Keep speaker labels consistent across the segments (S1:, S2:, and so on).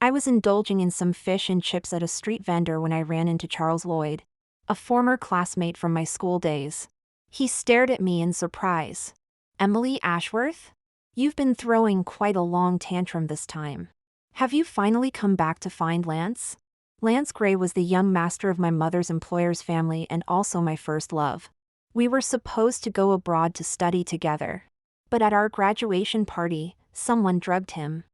S1: I was indulging in some fish and chips at a street vendor when I ran into Charles Lloyd, a former classmate from my school days. He stared at me in surprise. "Emily Ashworth? You've been throwing quite a long tantrum this time. Have you finally come back to find Lance?" Lance Gray was the young master of my mother's employer's family and also my first love. We were supposed to go abroad to study together. But at our graduation party, someone drugged him.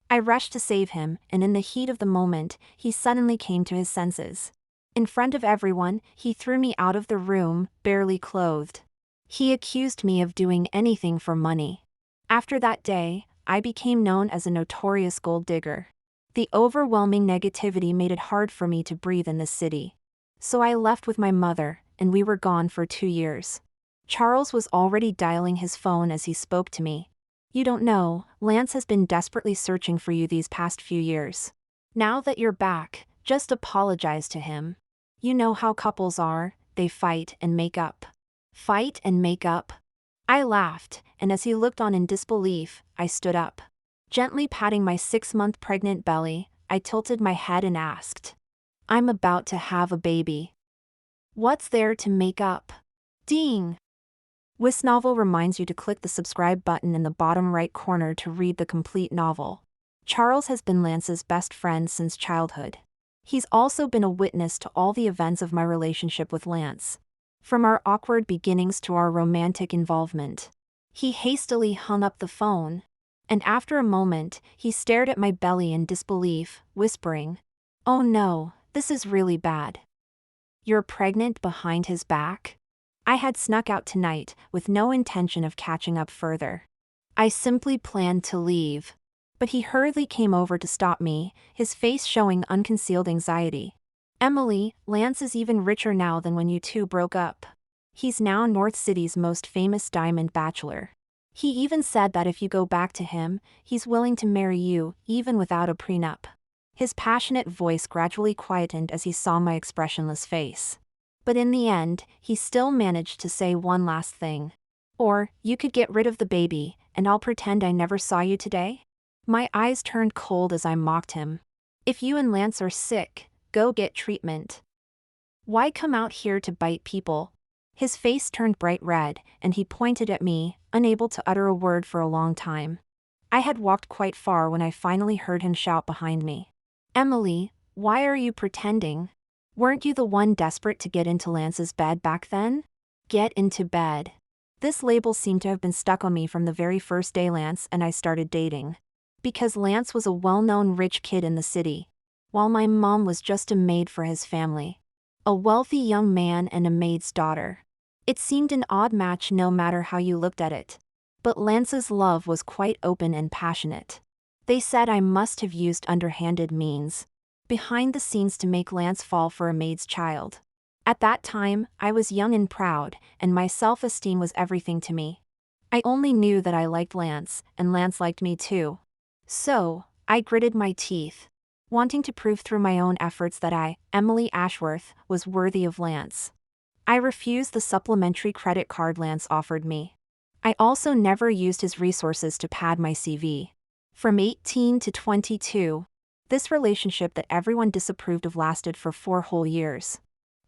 S1: I rushed to save him, and in the heat of the moment, he suddenly came to his senses. In front of everyone, he threw me out of the room, barely clothed. He accused me of doing anything for money. After that day, I became known as a notorious gold digger. The overwhelming negativity made it hard for me to breathe in this city. So I left with my mother, and we were gone for 2 years. Charles was already dialing his phone as he spoke to me. "You don't know, Lance has been desperately searching for you these past few years. Now that you're back, just apologize to him. You know how couples are, they fight and make up." Fight and make up? I laughed, and as he looked on in disbelief, I stood up. Gently patting my 6-month pregnant belly, I tilted my head and asked, "I'm about to have a baby. What's there to make up?" Ding! This novel reminds you to click the subscribe button in the bottom right corner to read the complete novel. Charles has been Lance's best friend since childhood. He's also been a witness to all the events of my relationship with Lance. From our awkward beginnings to our romantic involvement. He hastily hung up the phone. And after a moment, he stared at my belly in disbelief, whispering, "Oh no, this is really bad. You're pregnant behind his back?" I had snuck out tonight, with no intention of catching up further. I simply planned to leave. But he hurriedly came over to stop me, his face showing unconcealed anxiety. "Emily, Lance is even richer now than when you two broke up. He's now North City's most famous diamond bachelor. He even said that if you go back to him, he's willing to marry you, even without a prenup." His passionate voice gradually quietened as he saw my expressionless face. But in the end, he still managed to say one last thing. "Or, you could get rid of the baby, and I'll pretend I never saw you today?" My eyes turned cold as I mocked him. "If you and Lance are sick, go get treatment. Why come out here to bite people?" His face turned bright red, and he pointed at me, unable to utter a word for a long time. I had walked quite far when I finally heard him shout behind me. "Emily, why are you pretending? Weren't you the one desperate to get into Lance's bed back then? Get into bed." This label seemed to have been stuck on me from the very first day Lance and I started dating. Because Lance was a well-known rich kid in the city, while my mom was just a maid for his family. A wealthy young man and a maid's daughter. It seemed an odd match no matter how you looked at it. But Lance's love was quite open and passionate. They said I must have used underhanded means behind the scenes to make Lance fall for a maid's child. At that time, I was young and proud, and my self-esteem was everything to me. I only knew that I liked Lance, and Lance liked me too. So, I gritted my teeth, wanting to prove through my own efforts that I, Emily Ashworth, was worthy of Lance. I refused the supplementary credit card Lance offered me. I also never used his resources to pad my CV. From 18 to 22, this relationship that everyone disapproved of lasted for 4 whole years.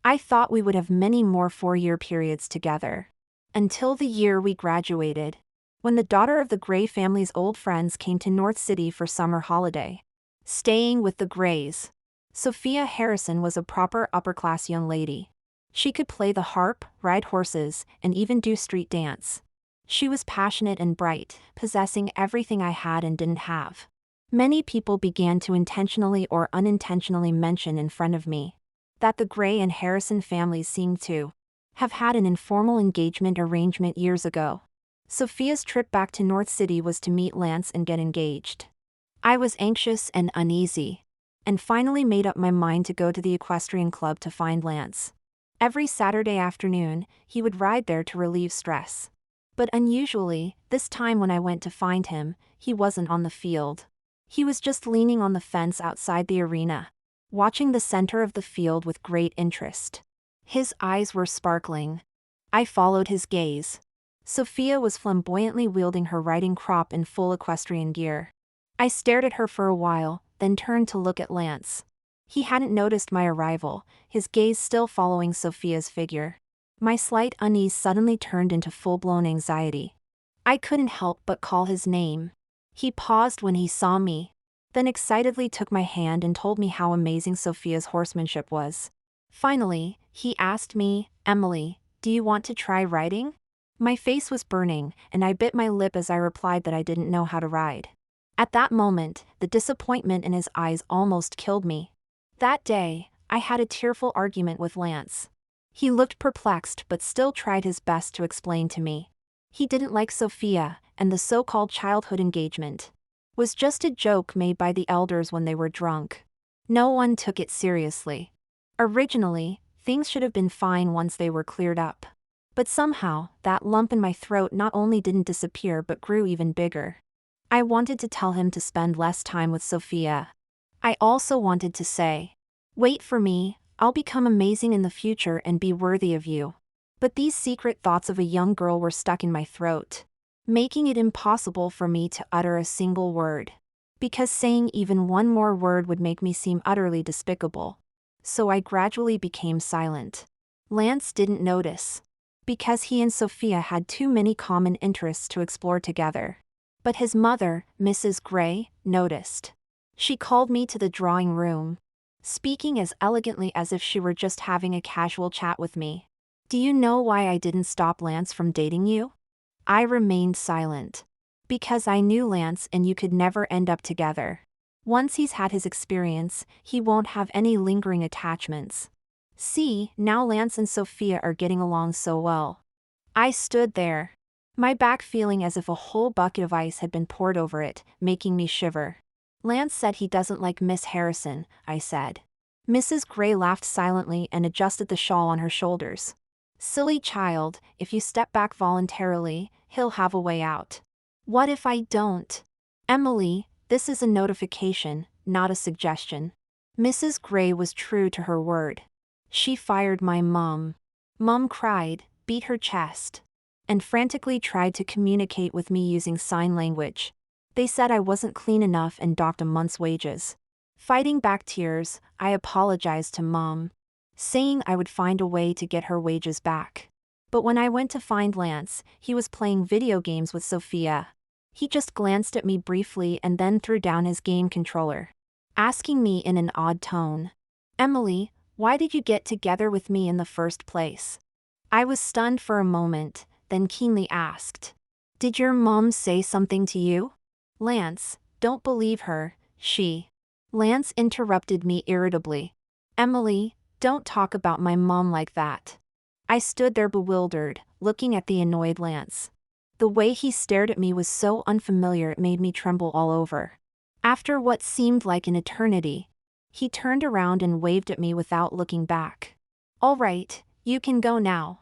S1: I thought we would have many more 4-year periods together. Until the year we graduated, when the daughter of the Gray family's old friends came to North City for summer holiday. Staying with the Grays. Sophia Harrison was a proper upper-class young lady. She could play the harp, ride horses, and even do street dance. She was passionate and bright, possessing everything I had and didn't have. Many people began to intentionally or unintentionally mention in front of me that the Gray and Harrison families seemed to have had an informal engagement arrangement years ago. Sophia's trip back to North City was to meet Lance and get engaged. I was anxious and uneasy, and finally made up my mind to go to the equestrian club to find Lance. Every Saturday afternoon, he would ride there to relieve stress. But unusually, this time when I went to find him, he wasn't on the field. He was just leaning on the fence outside the arena, watching the center of the field with great interest. His eyes were sparkling. I followed his gaze. Sophia was flamboyantly wielding her riding crop in full equestrian gear. I stared at her for a while, then turned to look at Lance. He hadn't noticed my arrival, his gaze still following Sophia's figure. My slight unease suddenly turned into full-blown anxiety. I couldn't help but call his name. He paused when he saw me, then excitedly took my hand and told me how amazing Sophia's horsemanship was. Finally, he asked me, "Emily, do you want to try riding?" My face was burning, and I bit my lip as I replied that I didn't know how to ride. At that moment, the disappointment in his eyes almost killed me. That day, I had a tearful argument with Lance. He looked perplexed but still tried his best to explain to me. He didn't like Sophia, and the so-called childhood engagement was just a joke made by the elders when they were drunk. No one took it seriously. Originally, things should have been fine once they were cleared up. But somehow, that lump in my throat not only didn't disappear but grew even bigger. I wanted to tell him to spend less time with Sophia. I also wanted to say, "Wait for me, I'll become amazing in the future and be worthy of you." But these secret thoughts of a young girl were stuck in my throat, making it impossible for me to utter a single word. Because saying even one more word would make me seem utterly despicable. So I gradually became silent. Lance didn't notice, because he and Sophia had too many common interests to explore together. But his mother, Mrs. Gray, noticed. She called me to the drawing room, speaking as elegantly as if she were just having a casual chat with me. "Do you know why I didn't stop Lance from dating you?" I remained silent. Because I knew Lance and you could never end up together. Once he's had his experience, he won't have any lingering attachments. See, now Lance and Sophia are getting along so well. I stood there, my back feeling as if a whole bucket of ice had been poured over it, making me shiver. "Lance said he doesn't like Miss Harrison," I said. Mrs. Gray laughed silently and adjusted the shawl on her shoulders. "Silly child, if you step back voluntarily, he'll have a way out." "What if I don't?" "Emily, this is a notification, not a suggestion." Mrs. Gray was true to her word. She fired my mom. Mom cried, beat her chest, and frantically tried to communicate with me using sign language. They said I wasn't clean enough and docked a month's wages. Fighting back tears, I apologized to Mom, saying I would find a way to get her wages back. But when I went to find Lance, he was playing video games with Sophia. He just glanced at me briefly and then threw down his game controller, asking me in an odd tone, "Emily, why did you get together with me in the first place?" I was stunned for a moment, then keenly asked, "Did your mom say something to you?" "Lance, don't believe her, she..." Lance interrupted me irritably. "Emily, don't talk about my mom like that." I stood there bewildered, looking at the annoyed Lance. The way he stared at me was so unfamiliar it made me tremble all over. After what seemed like an eternity, he turned around and waved at me without looking back. "All right, you can go now."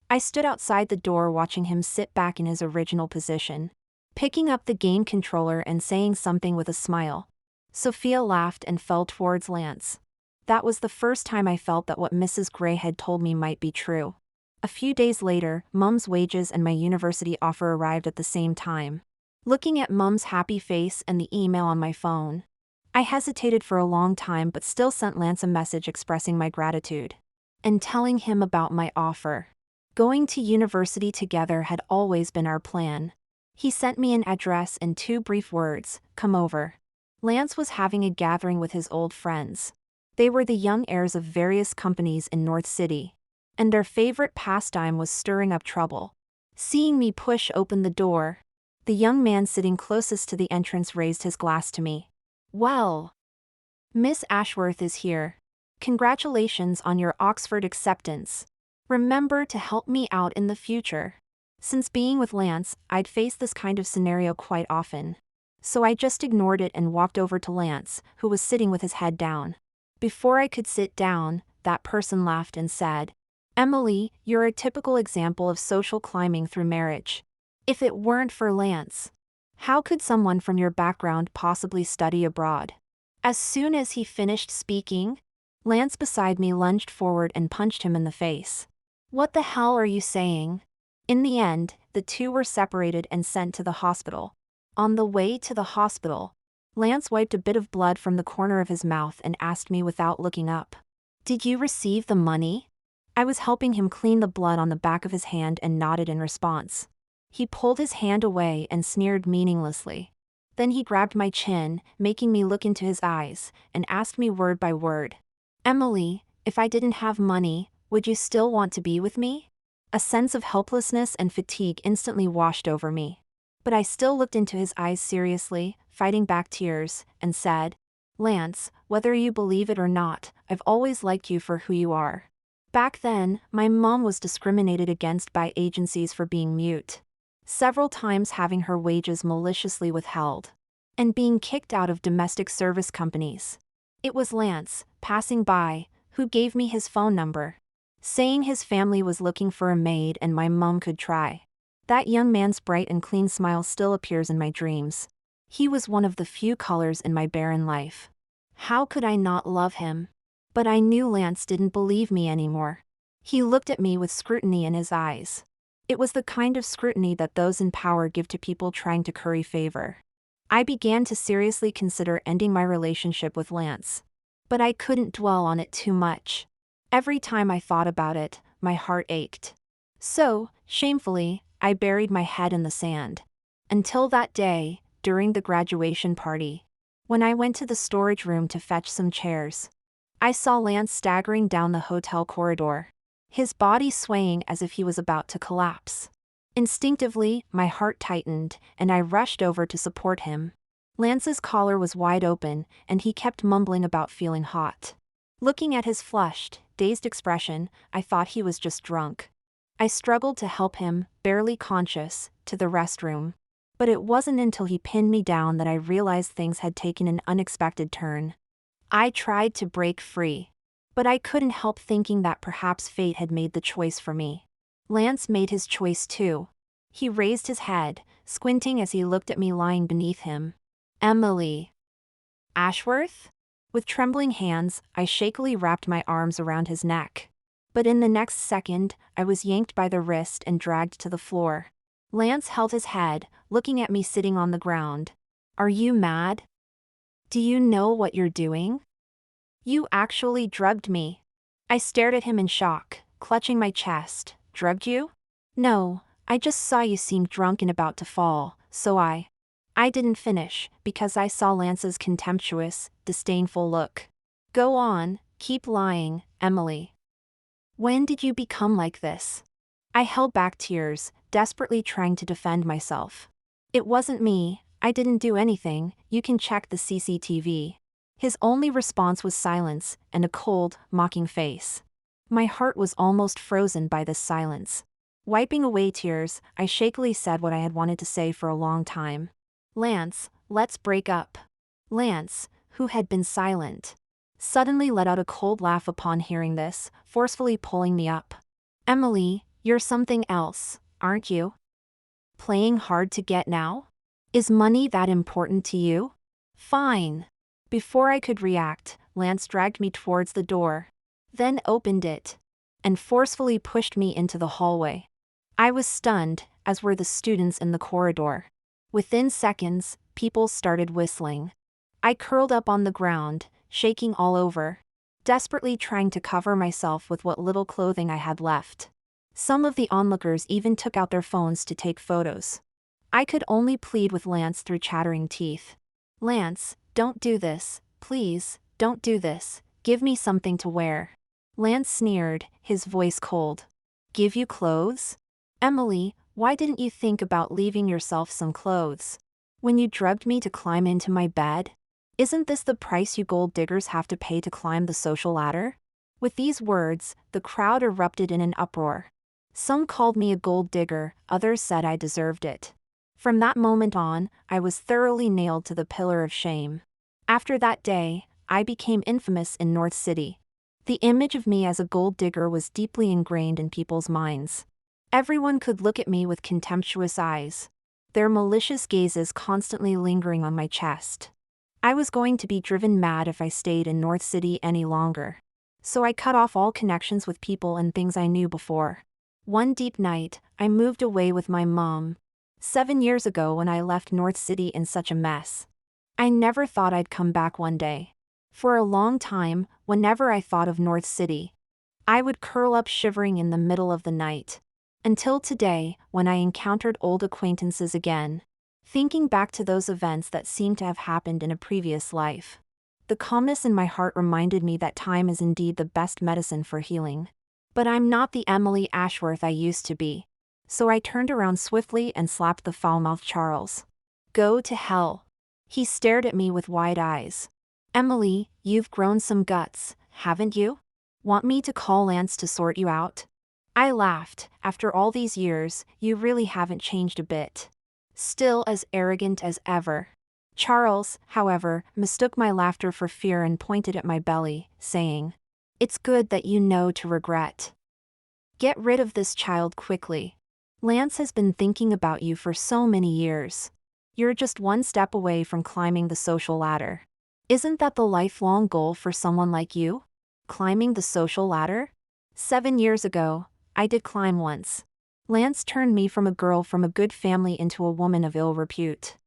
S1: I stood outside the door watching him sit back in his original position, picking up the game controller and saying something with a smile. Sophia laughed and fell towards Lance. That was the first time I felt that what Mrs. Gray had told me might be true. A few days later, Mom's wages and my university offer arrived at the same time. Looking at Mom's happy face and the email on my phone, I hesitated for a long time but still sent Lance a message expressing my gratitude and telling him about my offer. Going to university together had always been our plan. He sent me an address and 2 brief words, "Come over." Lance was having a gathering with his old friends. They were the young heirs of various companies in North City, and their favorite pastime was stirring up trouble. Seeing me push open the door, the young man sitting closest to the entrance raised his glass to me. "Well, Miss Ashworth is here. Congratulations on your Oxford acceptance. Remember to help me out in the future." Since being with Lance, I'd faced this kind of scenario quite often. So I just ignored it and walked over to Lance, who was sitting with his head down. Before I could sit down, that person laughed and said, "Emily, you're a typical example of social climbing through marriage. If it weren't for Lance, how could someone from your background possibly study abroad?" As soon as he finished speaking, Lance beside me lunged forward and punched him in the face. "What the hell are you saying?" In the end, the two were separated and sent to the hospital. On the way to the hospital, Lance wiped a bit of blood from the corner of his mouth and asked me without looking up. Did you receive the money? I was helping him clean the blood on the back of his hand and nodded in response. He pulled his hand away and sneered meaninglessly. Then he grabbed my chin, making me look into his eyes, and asked me word by word. Emily, if I didn't have money, would you still want to be with me? A sense of helplessness and fatigue instantly washed over me. But I still looked into his eyes seriously, fighting back tears, and said, Lance, whether you believe it or not, I've always liked you for who you are. Back then, my mom was discriminated against by agencies for being mute, several times having her wages maliciously withheld, and being kicked out of domestic service companies. It was Lance, passing by, who gave me his phone number, saying his family was looking for a maid and my mom could try. That young man's bright and clean smile still appears in my dreams. He was one of the few colors in my barren life. How could I not love him? But I knew Lance didn't believe me anymore. He looked at me with scrutiny in his eyes. It was the kind of scrutiny that those in power give to people trying to curry favor. I began to seriously consider ending my relationship with Lance. But I couldn't dwell on it too much. Every time I thought about it, my heart ached. So, shamefully, I buried my head in the sand. Until that day, during the graduation party, when I went to the storage room to fetch some chairs, I saw Lance staggering down the hotel corridor, his body swaying as if he was about to collapse. Instinctively, my heart tightened, and I rushed over to support him. Lance's collar was wide open, and he kept mumbling about feeling hot. Looking at his flushed, dazed expression, I thought he was just drunk. I struggled to help him, barely conscious, to the restroom. But it wasn't until he pinned me down that I realized things had taken an unexpected turn. I tried to break free, but I couldn't help thinking that perhaps fate had made the choice for me. Lance made his choice too. He raised his head, squinting as he looked at me lying beneath him. Emily. Ashworth? With trembling hands, I shakily wrapped my arms around his neck. But in the next second, I was yanked by the wrist and dragged to the floor. Lance held his head, looking at me sitting on the ground. Are you mad? Do you know what you're doing? You actually drugged me. I stared at him in shock, clutching my chest. Drugged you? No, I just saw you seemed drunk and about to fall, so I didn't finish, because I saw Lance's contemptuous, disdainful look. Go on, keep lying, Emily. When did you become like this? I held back tears, desperately trying to defend myself. It wasn't me, I didn't do anything, you can check the CCTV. His only response was silence and a cold, mocking face. My heart was almost frozen by this silence. Wiping away tears, I shakily said what I had wanted to say for a long time. Lance, let's break up. Lance, who had been silent, suddenly let out a cold laugh upon hearing this, forcefully pulling me up. Emily, you're something else, aren't you? Playing hard to get now? Is money that important to you? Fine. Before I could react, Lance dragged me towards the door, then opened it, and forcefully pushed me into the hallway. I was stunned, as were the students in the corridor. Within seconds, people started whistling. I curled up on the ground, shaking all over, desperately trying to cover myself with what little clothing I had left. Some of the onlookers even took out their phones to take photos. I could only plead with Lance through chattering teeth. Lance, don't do this, please, don't do this, give me something to wear. Lance sneered, his voice cold. Give you clothes? Emily, why didn't you think about leaving yourself some clothes? When you drugged me to climb into my bed? Isn't this the price you gold diggers have to pay to climb the social ladder? With these words, the crowd erupted in an uproar. Some called me a gold digger, others said I deserved it. From that moment on, I was thoroughly nailed to the pillar of shame. After that day, I became infamous in North City. The image of me as a gold digger was deeply ingrained in people's minds. Everyone could look at me with contemptuous eyes, their malicious gazes constantly lingering on my chest. I was going to be driven mad if I stayed in North City any longer. So I cut off all connections with people and things I knew before. One deep night, I moved away with my mom. 7 years ago when I left North City in such a mess. I never thought I'd come back one day. For a long time, whenever I thought of North City, I would curl up shivering in the middle of the night. Until today, when I encountered old acquaintances again, thinking back to those events that seemed to have happened in a previous life. The calmness in my heart reminded me that time is indeed the best medicine for healing. But I'm not the Emily Ashworth I used to be. So I turned around swiftly and slapped the foul-mouthed Charles. Go to hell. He stared at me with wide eyes. Emily, you've grown some guts, haven't you? Want me to call Lance to sort you out? I laughed. After all these years, you really haven't changed a bit. Still as arrogant as ever. Charles, however, mistook my laughter for fear and pointed at my belly, saying, It's good that you know to regret. Get rid of this child quickly. Lance has been thinking about you for so many years. You're just one step away from climbing the social ladder. Isn't that the lifelong goal for someone like you? Climbing the social ladder? 7 years ago, I did climb once. Lance turned me from a girl from a good family into a woman of ill repute.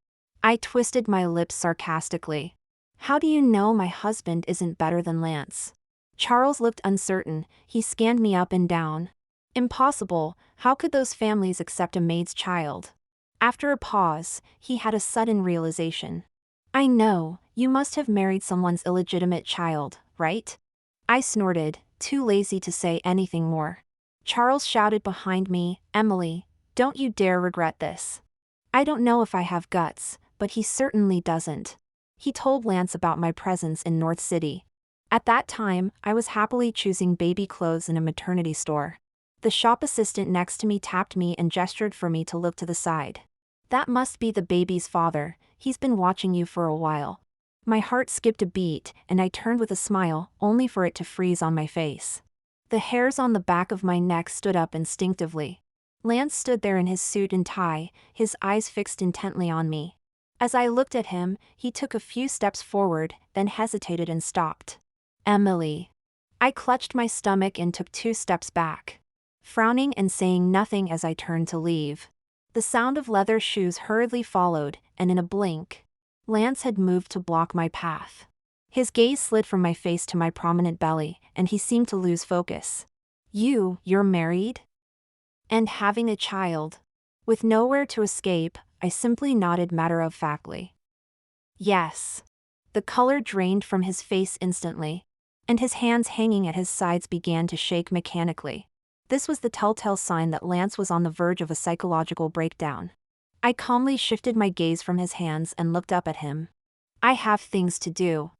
S1: I twisted my lips sarcastically. How do you know my husband isn't better than Lance? Charles looked uncertain. He scanned me up and down. Impossible. How could those families accept a maid's child? After a pause, he had a sudden realization. I know, you must have married someone's illegitimate child, right? I snorted, too lazy to say anything more. Charles shouted behind me, Emily, don't you dare regret this. I don't know if I have guts, but he certainly doesn't. He told Lance about my presence in North City. At that time, I was happily choosing baby clothes in a maternity store. The shop assistant next to me tapped me and gestured for me to look to the side. That must be the baby's father, he's been watching you for a while. My heart skipped a beat, and I turned with a smile, only for it to freeze on my face. The hairs on the back of my neck stood up instinctively. Lance stood there in his suit and tie, his eyes fixed intently on me. As I looked at him, he took a few steps forward, then hesitated and stopped. Emily. I clutched my stomach and took 2 steps back, frowning and saying nothing as I turned to leave. The sound of leather shoes hurriedly followed, and in a blink, Lance had moved to block my path. His gaze slid from my face to my prominent belly, and he seemed to lose focus. You're married? And having a child? With nowhere to escape, I simply nodded matter-of-factly. Yes. The color drained from his face instantly, and his hands hanging at his sides began to shake mechanically. This was the telltale sign that Lance was on the verge of a psychological breakdown. I calmly shifted my gaze from his hands and looked up at him. I have things to do.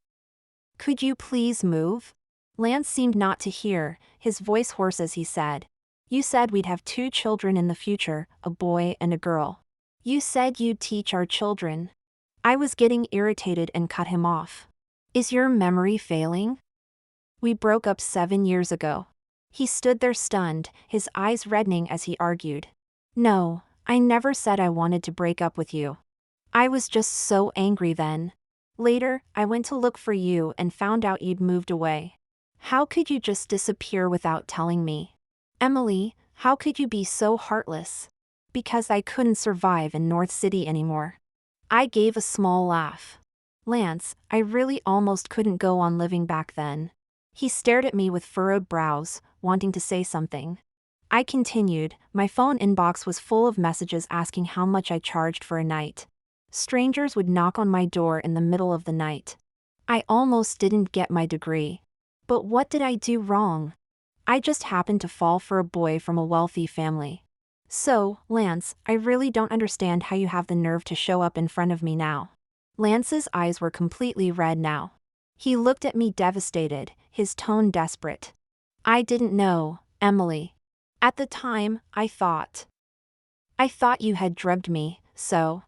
S1: Could you please move? Lance seemed not to hear, his voice hoarse as he said. You said we'd have 2 children in the future, a boy and a girl. You said you'd teach our children. I was getting irritated and cut him off. Is your memory failing? We broke up 7 years ago. He stood there stunned, his eyes reddening as he argued. No, I never said I wanted to break up with you. I was just so angry then. Later, I went to look for you and found out you'd moved away. How could you just disappear without telling me? Emily, how could you be so heartless? Because I couldn't survive in North City anymore. I gave a small laugh. Lance, I really almost couldn't go on living back then. He stared at me with furrowed brows, wanting to say something. I continued. My phone inbox was full of messages asking how much I charged for a night. Strangers would knock on my door in the middle of the night. I almost didn't get my degree. But what did I do wrong? I just happened to fall for a boy from a wealthy family. So, Lance, I really don't understand how you have the nerve to show up in front of me now. Lance's eyes were completely red now. He looked at me devastated, his tone desperate. I didn't know, Emily. At the time, I thought you had drugged me, so.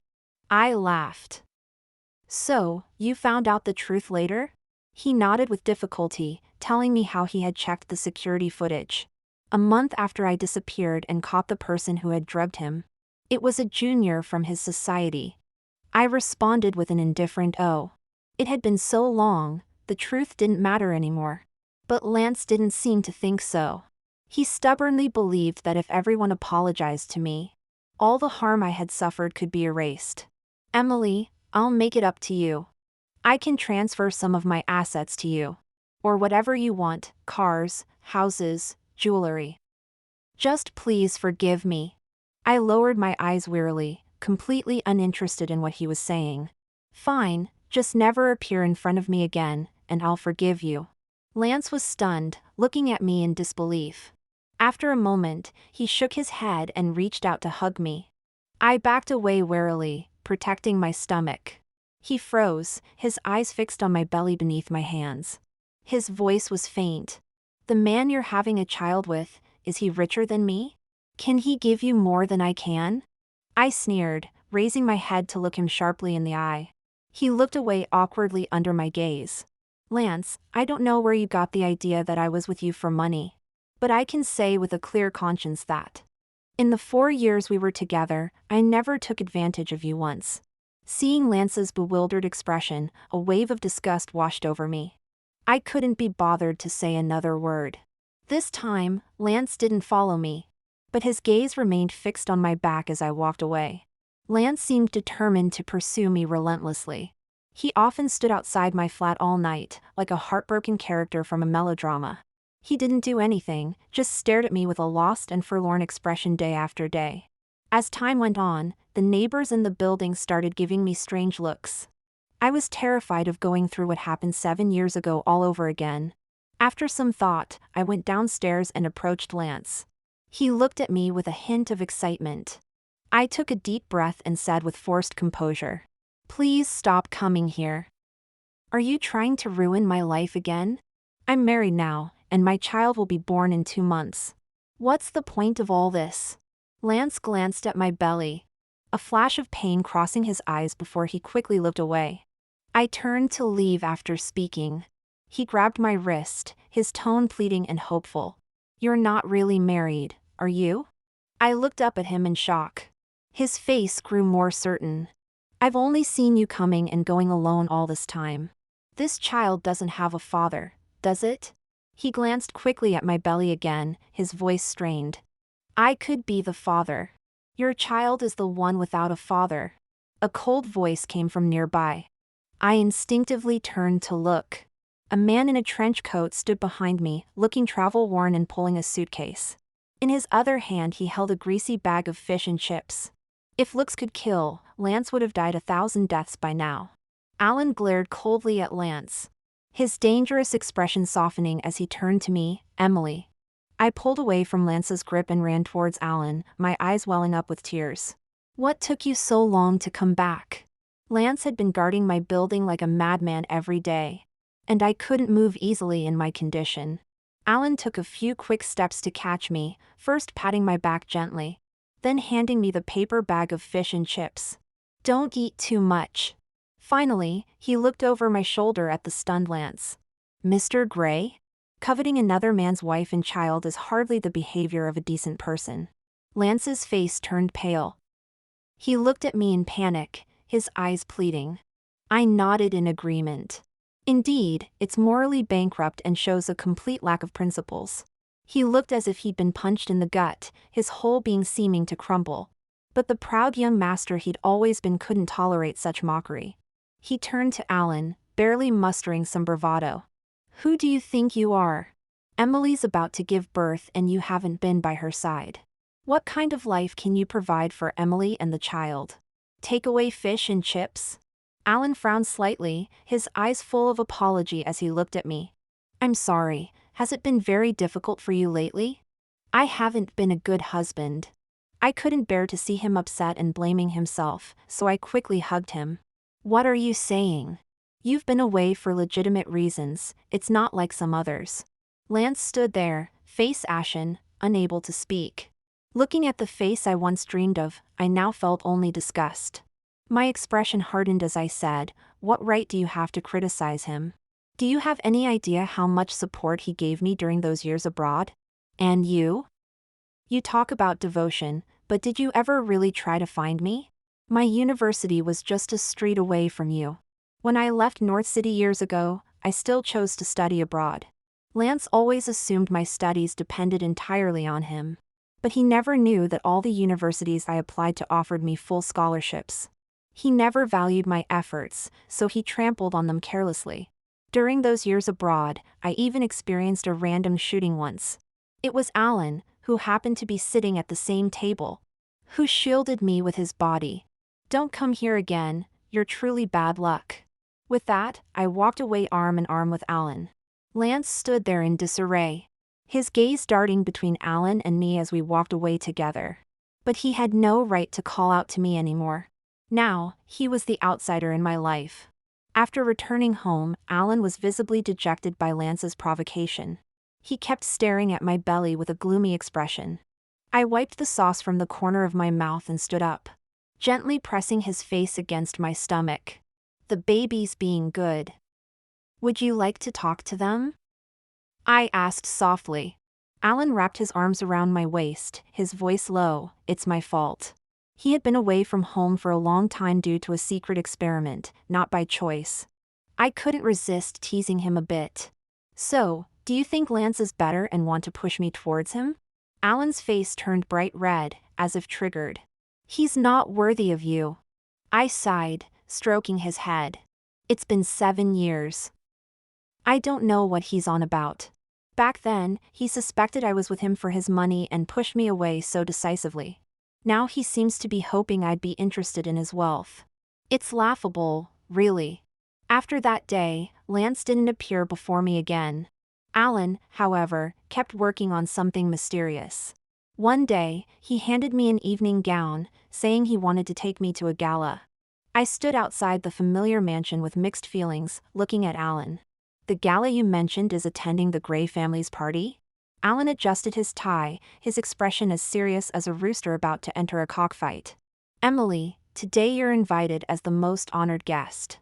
S1: I laughed. So, you found out the truth later? He nodded with difficulty, telling me how he had checked the security footage. A month after I disappeared and caught the person who had drugged him. It was a junior from his society. I responded with an indifferent oh. It had been so long, the truth didn't matter anymore. But Lance didn't seem to think so. He stubbornly believed that if everyone apologized to me, all the harm I had suffered could be erased. Emily, I'll make it up to you. I can transfer some of my assets to you. Or whatever you want, cars, houses, jewelry. Just please forgive me. I lowered my eyes wearily, completely uninterested in what he was saying. Fine, just never appear in front of me again, and I'll forgive you. Lance was stunned, looking at me in disbelief. After a moment, he shook his head and reached out to hug me. I backed away warily, protecting my stomach. He froze, his eyes fixed on my belly beneath my hands. His voice was faint. The man you're having a child with, is he richer than me? Can he give you more than I can? I sneered, raising my head to look him sharply in the eye. He looked away awkwardly under my gaze. Lance, I don't know where you got the idea that I was with you for money. But I can say with a clear conscience that in the 4 years we were together, I never took advantage of you once. Seeing Lance's bewildered expression, a wave of disgust washed over me. I couldn't be bothered to say another word. This time, Lance didn't follow me. But his gaze remained fixed on my back as I walked away. Lance seemed determined to pursue me relentlessly. He often stood outside my flat all night, like a heartbroken character from a melodrama. He didn't do anything, just stared at me with a lost and forlorn expression day after day. As time went on, the neighbors in the building started giving me strange looks. I was terrified of going through what happened 7 years ago all over again. After some thought, I went downstairs and approached Lance. He looked at me with a hint of excitement. I took a deep breath and said with forced composure, "Please stop coming here. Are you trying to ruin my life again? I'm married now, and my child will be born in 2 months. What's the point of all this?" Lance glanced at my belly, a flash of pain crossing his eyes before he quickly looked away. I turned to leave after speaking. He grabbed my wrist, his tone pleading and hopeful. "You're not really married, are you?" I looked up at him in shock. His face grew more certain. "I've only seen you coming and going alone all this time. This child doesn't have a father, does it?" He glanced quickly at my belly again, his voice strained. "I could be the father. Your child is the one without a father." A cold voice came from nearby. I instinctively turned to look. A man in a trench coat stood behind me, looking travel-worn and pulling a suitcase. In his other hand he held a greasy bag of fish and chips. If looks could kill, Lance would have died 1,000 deaths by now. Alan glared coldly at Lance, his dangerous expression softening as he turned to me, "Emily." I pulled away from Lance's grip and ran towards Alan, my eyes welling up with tears. "What took you so long to come back?" Lance had been guarding my building like a madman every day. And I couldn't move easily in my condition. Alan took a few quick steps to catch me, first patting my back gently, then handing me the paper bag of fish and chips. "Don't eat too much." Finally, he looked over my shoulder at the stunned Lance. "Mr. Gray? Coveting another man's wife and child is hardly the behavior of a decent person." Lance's face turned pale. He looked at me in panic, his eyes pleading. I nodded in agreement. Indeed, it's morally bankrupt and shows a complete lack of principles. He looked as if he'd been punched in the gut, his whole being seeming to crumble. But the proud young master he'd always been couldn't tolerate such mockery. He turned to Alan, barely mustering some bravado. "Who do you think you are? Emily's about to give birth and you haven't been by her side. What kind of life can you provide for Emily and the child? Take away fish and chips?" Alan frowned slightly, his eyes full of apology as he looked at me. "I'm sorry, has it been very difficult for you lately?" "I haven't been a good husband." I couldn't bear to see him upset and blaming himself, so I quickly hugged him. "What are you saying? You've been away for legitimate reasons, it's not like some others." Lance stood there, face ashen, unable to speak. Looking at the face I once dreamed of, I now felt only disgust. My expression hardened as I said, "What right do you have to criticize him? Do you have any idea how much support he gave me during those years abroad? And you? You talk about devotion, but did you ever really try to find me? My university was just a street away from you. When I left North City years ago, I still chose to study abroad. Lance always assumed my studies depended entirely on him. But he never knew that all the universities I applied to offered me full scholarships. He never valued my efforts, so he trampled on them carelessly. During those years abroad, I even experienced a random shooting once. It was Alan, who happened to be sitting at the same table, who shielded me with his body. Don't come here again, you're truly bad luck. With that, I walked away arm in arm with Alan. Lance stood there in disarray, his gaze darting between Alan and me as we walked away together. But he had no right to call out to me anymore. Now, he was the outsider in my life. After returning home, Alan was visibly dejected by Lance's provocation. He kept staring at my belly with a gloomy expression. I wiped the sauce from the corner of my mouth and stood up, gently pressing his face against my stomach. The baby's being good. Would you like to talk to them? I asked softly. Alan wrapped his arms around my waist, his voice low. It's my fault. He had been away from home for a long time due to a secret experiment, not by choice. I couldn't resist teasing him a bit. So, do you think Lance is better and want to push me towards him? Alan's face turned bright red, as if triggered. He's not worthy of you. I sighed, stroking his head. It's been 7 years. I don't know what he's on about. Back then, he suspected I was with him for his money and pushed me away so decisively. Now he seems to be hoping I'd be interested in his wealth. It's laughable, really. After that day, Lance didn't appear before me again. Alan, however, kept working on something mysterious. One day, he handed me an evening gown, saying he wanted to take me to a gala. I stood outside the familiar mansion with mixed feelings, looking at Alan. The gala you mentioned is attending the Gray family's party? Alan adjusted his tie, his expression as serious as a rooster about to enter a cockfight. Emily, today you're invited as the most honored guest.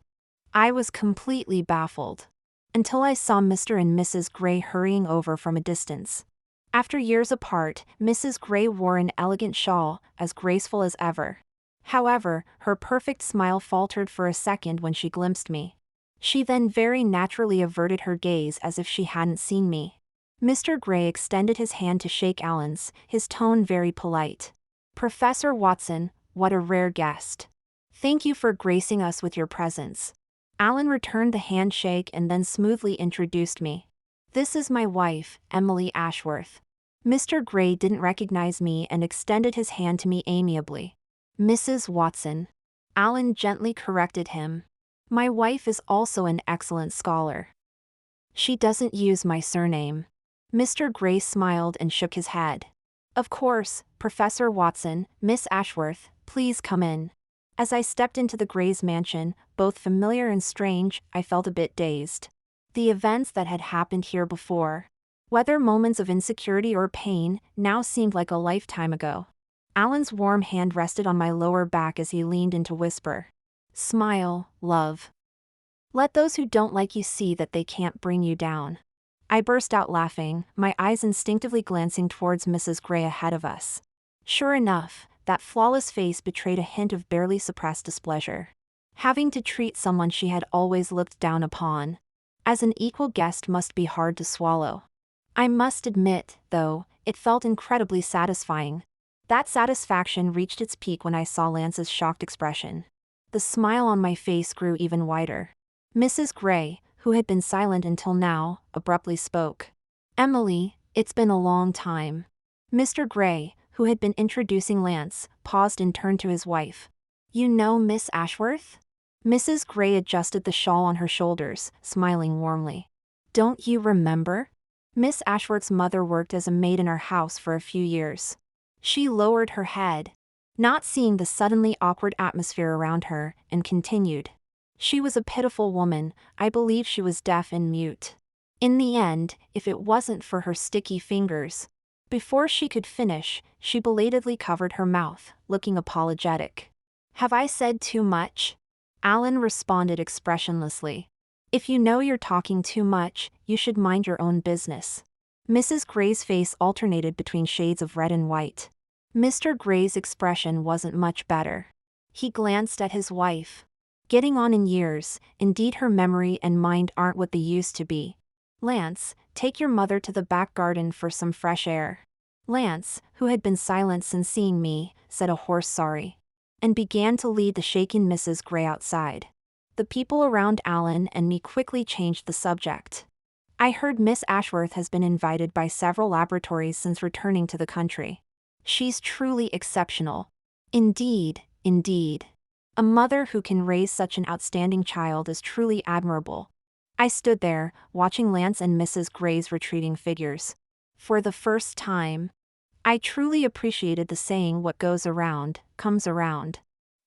S1: I was completely baffled. Until I saw Mr. and Mrs. Gray hurrying over from a distance. After years apart, Mrs. Gray wore an elegant shawl, as graceful as ever. However, her perfect smile faltered for a second when she glimpsed me. She then very naturally averted her gaze as if she hadn't seen me. Mr. Gray extended his hand to shake Alan's, his tone very polite. Professor Watson, what a rare guest. Thank you for gracing us with your presence. Alan returned the handshake and then smoothly introduced me. This is my wife, Emily Ashworth. Mr. Gray didn't recognize me and extended his hand to me amiably. Mrs. Watson. Alan gently corrected him. My wife is also an excellent scholar. She doesn't use my surname. Mr. Gray smiled and shook his head. Of course, Professor Watson, Miss Ashworth, please come in. As I stepped into the Grays' mansion, both familiar and strange, I felt a bit dazed. The events that had happened here before, whether moments of insecurity or pain, now seemed like a lifetime ago. Alan's warm hand rested on my lower back as he leaned in to whisper. Smile, love. Let those who don't like you see that they can't bring you down. I burst out laughing, my eyes instinctively glancing towards Mrs. Gray ahead of us. Sure enough, that flawless face betrayed a hint of barely suppressed displeasure. Having to treat someone she had always looked down upon as an equal guest must be hard to swallow. I must admit, though, it felt incredibly satisfying. That satisfaction reached its peak when I saw Lance's shocked expression. The smile on my face grew even wider. Mrs. Gray, who had been silent until now, abruptly spoke. Emily, it's been a long time. Mr. Gray, who had been introducing Lance, paused and turned to his wife. You know Miss Ashworth? Mrs. Gray adjusted the shawl on her shoulders, smiling warmly. Don't you remember? Miss Ashworth's mother worked as a maid in our house for a few years. She lowered her head, not seeing the suddenly awkward atmosphere around her, and continued. She was a pitiful woman, I believe she was deaf and mute. In the end, if it wasn't for her sticky fingers. Before she could finish, she belatedly covered her mouth, looking apologetic. Have I said too much? Alan responded expressionlessly. If you know you're talking too much, you should mind your own business. Mrs. Gray's face alternated between shades of red and white. Mr. Gray's expression wasn't much better. He glanced at his wife. Getting on in years, indeed her memory and mind aren't what they used to be. Lance, take your mother to the back garden for some fresh air. Lance, who had been silent since seeing me, said a hoarse sorry. and began to lead the shaken Mrs. Gray outside. The people around Alan and me quickly changed the subject. I heard Miss Ashworth has been invited by several laboratories since returning to the country. She's truly exceptional. Indeed, indeed. A mother who can raise such an outstanding child is truly admirable. I stood there, watching Lance and Mrs. Gray's retreating figures. For the first time, I truly appreciated the saying, "What goes around, comes around."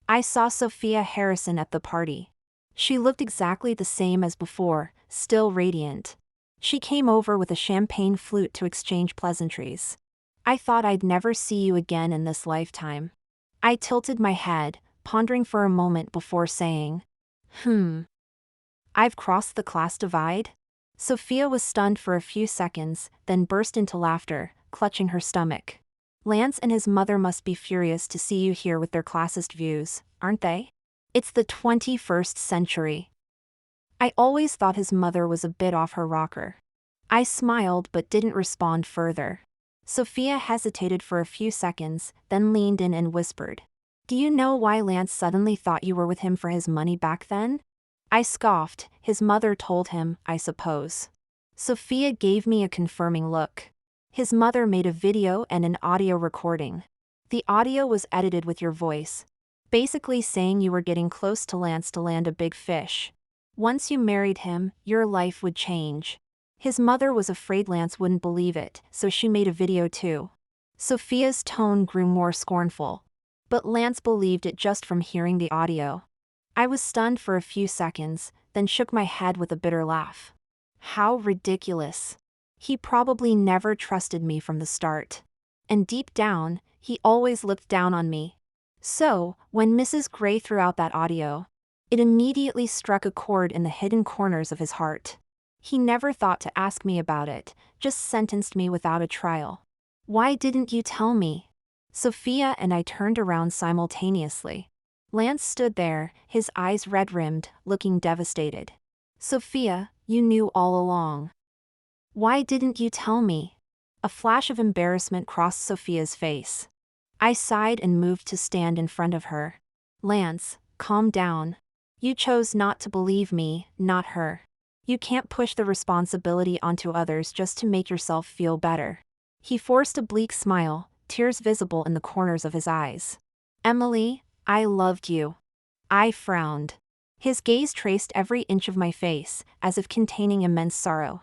S1: I saw Sophia Harrison at the party. She looked exactly the same as before, still radiant. She came over with a champagne flute to exchange pleasantries. "I thought I'd never see you again in this lifetime." I tilted my head, pondering for a moment before saying, "I've crossed the class divide?" Sophia was stunned for a few seconds, then burst into laughter, clutching her stomach. "Lance and his mother must be furious to see you here with their classist views, aren't they? It's the 21st century." I always thought his mother was a bit off her rocker. I smiled but didn't respond further. Sophia hesitated for a few seconds, then leaned in and whispered, "Do you know why Lance suddenly thought you were with him for his money back then?" I scoffed. "His mother told him, I suppose." Sophia gave me a confirming look. "His mother made a video and an audio recording. The audio was edited with your voice, basically saying you were getting close to Lance to land a big fish. Once you married him, your life would change. His mother was afraid Lance wouldn't believe it, so she made a video too." Sophia's tone grew more scornful. "But Lance believed it just from hearing the audio." I was stunned for a few seconds, then shook my head with a bitter laugh. How ridiculous. He probably never trusted me from the start. And deep down, he always looked down on me. So, when Mrs. Gray threw out that audio, it immediately struck a chord in the hidden corners of his heart. He never thought to ask me about it, just sentenced me without a trial. "Why didn't you tell me?" Sophia and I turned around simultaneously. Lance stood there, his eyes red-rimmed, looking devastated. "Sophia, you knew all along. Why didn't you tell me?" A flash of embarrassment crossed Sophia's face. I sighed and moved to stand in front of her. "Lance, calm down. You chose not to believe me, not her. You can't push the responsibility onto others just to make yourself feel better." He forced a bleak smile, tears visible in the corners of his eyes. "Emily, I loved you." I frowned. His gaze traced every inch of my face, as if containing immense sorrow.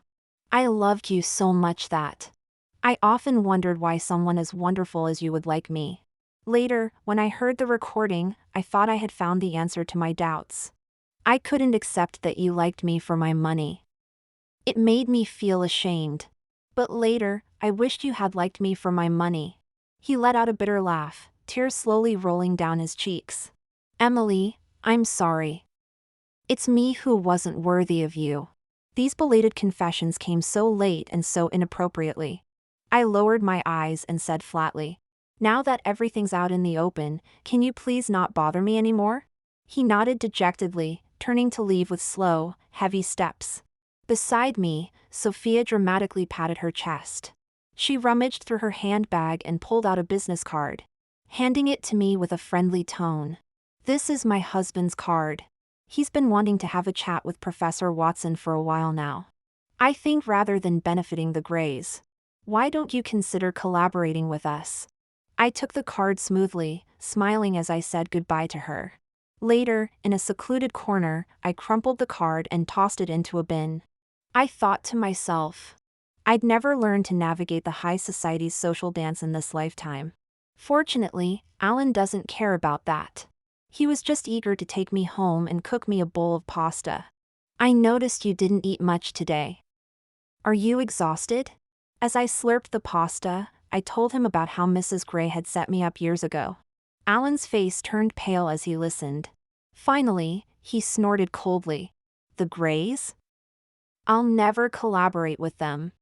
S1: "I loved you so much that I often wondered why someone as wonderful as you would like me. Later, when I heard the recording, I thought I had found the answer to my doubts. I couldn't accept that you liked me for my money. It made me feel ashamed. But later, I wished you had liked me for my money." He let out a bitter laugh, tears slowly rolling down his cheeks. "Emily, I'm sorry. It's me who wasn't worthy of you." These belated confessions came so late and so inappropriately. I lowered my eyes and said flatly, "Now that everything's out in the open, can you please not bother me anymore?" He nodded dejectedly, turning to leave with slow, heavy steps. Beside me, Sophia dramatically patted her chest. She rummaged through her handbag and pulled out a business card, handing it to me with a friendly tone. "This is my husband's card. He's been wanting to have a chat with Professor Watson for a while now. I think rather than benefiting the Grays, why don't you consider collaborating with us?" I took the card smoothly, smiling as I said goodbye to her. Later, in a secluded corner, I crumpled the card and tossed it into a bin. I thought to myself, I'd never learn to navigate the high society's social dance in this lifetime. Fortunately, Alan doesn't care about that. He was just eager to take me home and cook me a bowl of pasta. "I noticed you didn't eat much today. Are you exhausted?" As I slurped the pasta, I told him about how Mrs. Gray had set me up years ago. Alan's face turned pale as he listened. Finally, he snorted coldly. "The Grays? I'll never collaborate with them."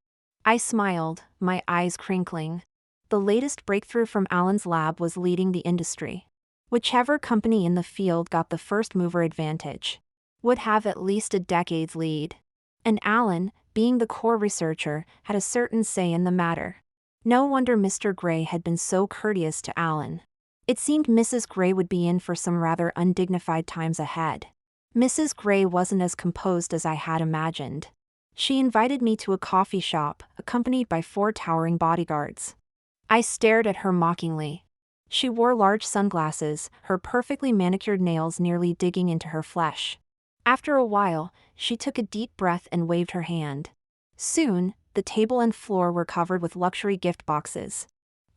S1: I smiled, my eyes crinkling. The latest breakthrough from Alan's lab was leading the industry. Whichever company in the field got the first mover advantage would have at least a decade's lead. And Alan, being the core researcher, had a certain say in the matter. No wonder Mr. Gray had been so courteous to Alan. It seemed Mrs. Gray would be in for some rather undignified times ahead. Mrs. Gray wasn't as composed as I had imagined. She invited me to a coffee shop, accompanied by 4 towering bodyguards. I stared at her mockingly. She wore large sunglasses, her perfectly manicured nails nearly digging into her flesh. After a while, she took a deep breath and waved her hand. Soon, the table and floor were covered with luxury gift boxes.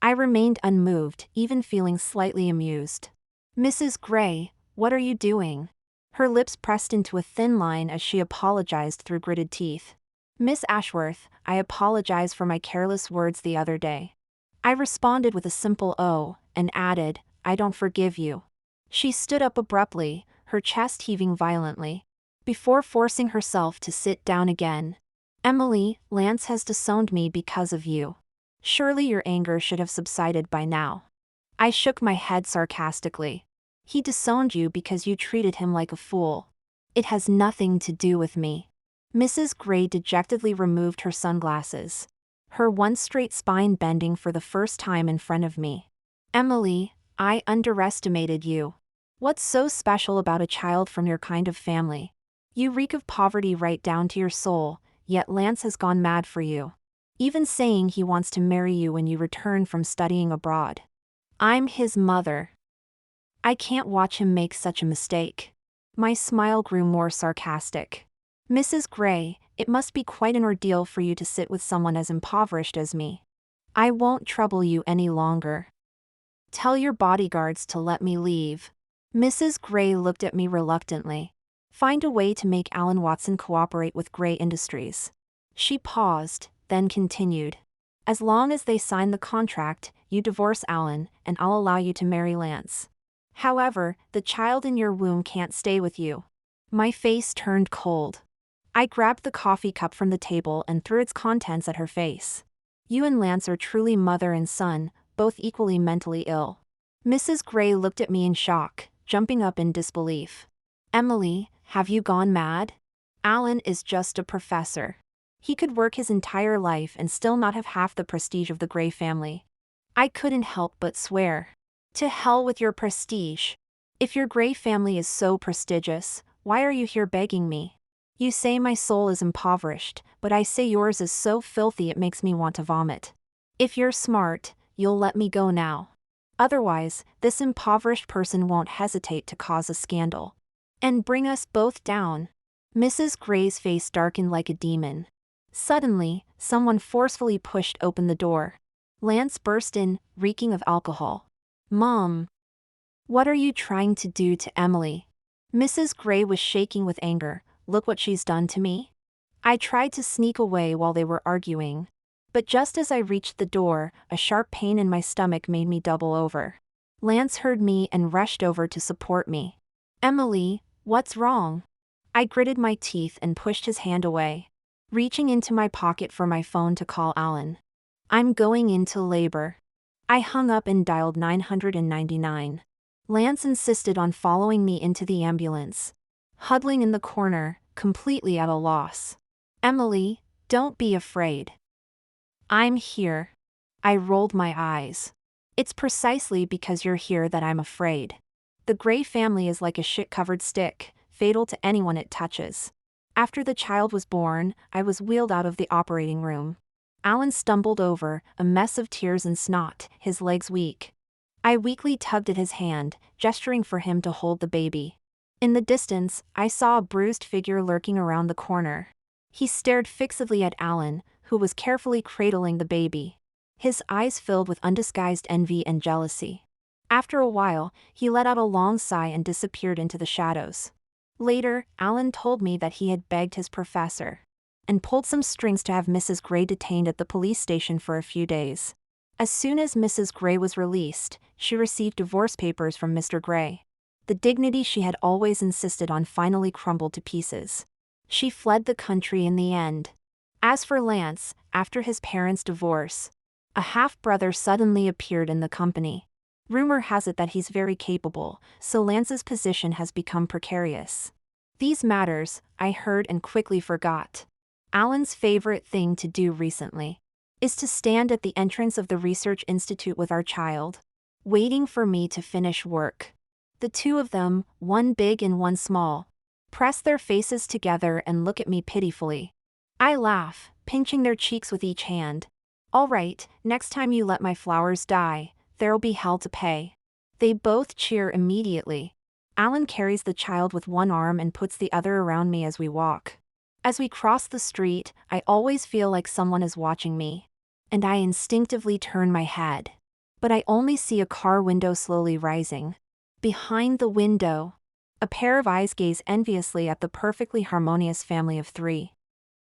S1: I remained unmoved, even feeling slightly amused. "Mrs. Gray, what are you doing?" Her lips pressed into a thin line as she apologized through gritted teeth. "Miss Ashworth, I apologize for my careless words the other day." I responded with a simple "oh," and added, "I don't forgive you." She stood up abruptly, her chest heaving violently, before forcing herself to sit down again. "Emily, Lance has disowned me because of you. Surely your anger should have subsided by now." I shook my head sarcastically. "He disowned you because you treated him like a fool. It has nothing to do with me." Mrs. Gray dejectedly removed her sunglasses, her one straight spine bending for the first time in front of me. "Emily, I underestimated you. What's so special about a child from your kind of family? You reek of poverty right down to your soul, yet Lance has gone mad for you. Even saying he wants to marry you when you return from studying abroad. I'm his mother. I can't watch him make such a mistake." My smile grew more sarcastic. "Mrs. Gray, it must be quite an ordeal for you to sit with someone as impoverished as me. I won't trouble you any longer. Tell your bodyguards to let me leave." Mrs. Gray looked at me reluctantly. "Find a way to make Alan Watson cooperate with Gray Industries." She paused, then continued. "As long as they sign the contract, you divorce Alan, and I'll allow you to marry Lance. However, the child in your womb can't stay with you." My face turned cold. I grabbed the coffee cup from the table and threw its contents at her face. "You and Lance are truly mother and son, both equally mentally ill." Mrs. Gray looked at me in shock, jumping up in disbelief. "Emily, have you gone mad? Alan is just a professor. He could work his entire life and still not have half the prestige of the Gray family." I couldn't help but swear. "To hell with your prestige. If your Gray family is so prestigious, why are you here begging me? You say my soul is impoverished, but I say yours is so filthy it makes me want to vomit. If you're smart, you'll let me go now. Otherwise, this impoverished person won't hesitate to cause a scandal and bring us both down." Mrs. Gray's face darkened like a demon. Suddenly, someone forcefully pushed open the door. Lance burst in, reeking of alcohol. "Mom! What are you trying to do to Emily?" Mrs. Gray was shaking with anger. "Look what she's done to me." I tried to sneak away while they were arguing. But just as I reached the door, a sharp pain in my stomach made me double over. Lance heard me and rushed over to support me. "Emily, what's wrong?" I gritted my teeth and pushed his hand away, reaching into my pocket for my phone to call Alan. "I'm going into labor." I hung up and dialed 999. Lance insisted on following me into the ambulance. Huddling in the corner, completely at a loss. "Emily, don't be afraid. I'm here." I rolled my eyes. "It's precisely because you're here that I'm afraid. The Gray family is like a shit-covered stick, fatal to anyone it touches." After the child was born, I was wheeled out of the operating room. Alan stumbled over, a mess of tears and snot, his legs weak. I weakly tugged at his hand, gesturing for him to hold the baby. In the distance, I saw a bruised figure lurking around the corner. He stared fixedly at Alan, who was carefully cradling the baby. His eyes filled with undisguised envy and jealousy. After a while, he let out a long sigh and disappeared into the shadows. Later, Alan told me that he had begged his professor and pulled some strings to have Mrs. Gray detained at the police station for a few days. As soon as Mrs. Gray was released, she received divorce papers from Mr. Gray. The dignity she had always insisted on finally crumbled to pieces. She fled the country in the end. As for Lance, after his parents' divorce, a half-brother suddenly appeared in the company. Rumor has it that he's very capable, so Lance's position has become precarious. These matters, I heard and quickly forgot. Alan's favorite thing to do recently is to stand at the entrance of the research institute with our child. waiting for me to finish work. The two of them, one big and one small, press their faces together and look at me pitifully. I laugh, pinching their cheeks with each hand. All right, next time you let my flowers die, there'll be hell to pay. They both cheer immediately. Alan carries the child with one arm and puts the other around me as we walk. As we cross the street, I always feel like someone is watching me, and I instinctively turn my head. But I only see a car window slowly rising. Behind the window, a pair of eyes gaze enviously at the perfectly harmonious family of three.